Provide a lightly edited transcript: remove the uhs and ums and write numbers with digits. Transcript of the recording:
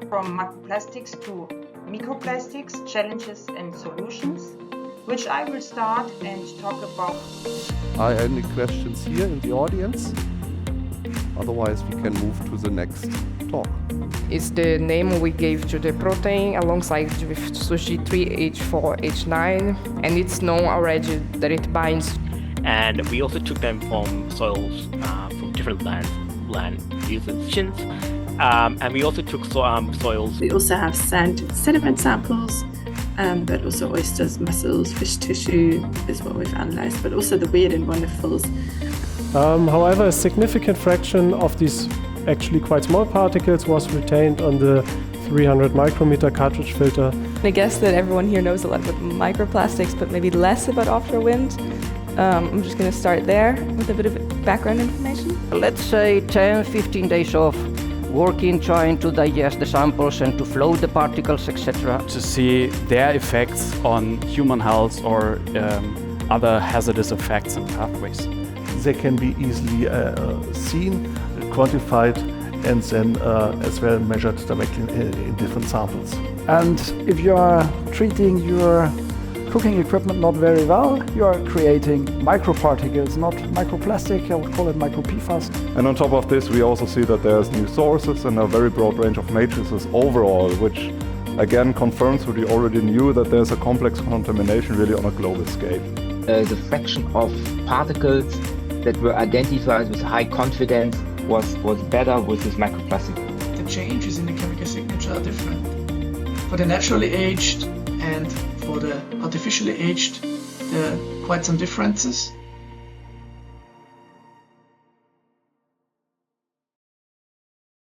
from microplastics to microplastics, challenges and solutions, which I will start and talk about. Are any questions here in the audience? Otherwise, we can move to the next talk. It's the name we gave to the protein alongside with G3H4H9, and it's known already that it binds. And we also took them from soils from different land usages. And we also took soils. We also have sand and sediment samples, but also oysters, mussels, fish tissue is what we've analysed, but also the weird and wonderfuls. However, a significant fraction of these actually quite small particles was retained on the 300 micrometer cartridge filter. I guess that everyone here knows a lot about microplastics, but maybe less about offshore wind. I'm just going to start there with a bit of background information. Let's say 10-15 days of working, trying to digest the samples and to float the particles, etc. To see their effects on human health or other hazardous effects and pathways. They can be easily seen, quantified, and then as well measured directly in different samples. And if you are treating your cooking equipment not very well, you are creating microparticles, not microplastic, I would call it micro-PFAS. And on top of this, we also see that there's new sources and a very broad range of matrices overall, which again confirms what we already knew, that there's a complex contamination really on a global scale. The fraction of particles that were identified with high confidence was better with this microplastic. The changes in the chemical signature are different. For the naturally aged and for the artificially aged, there are quite some differences.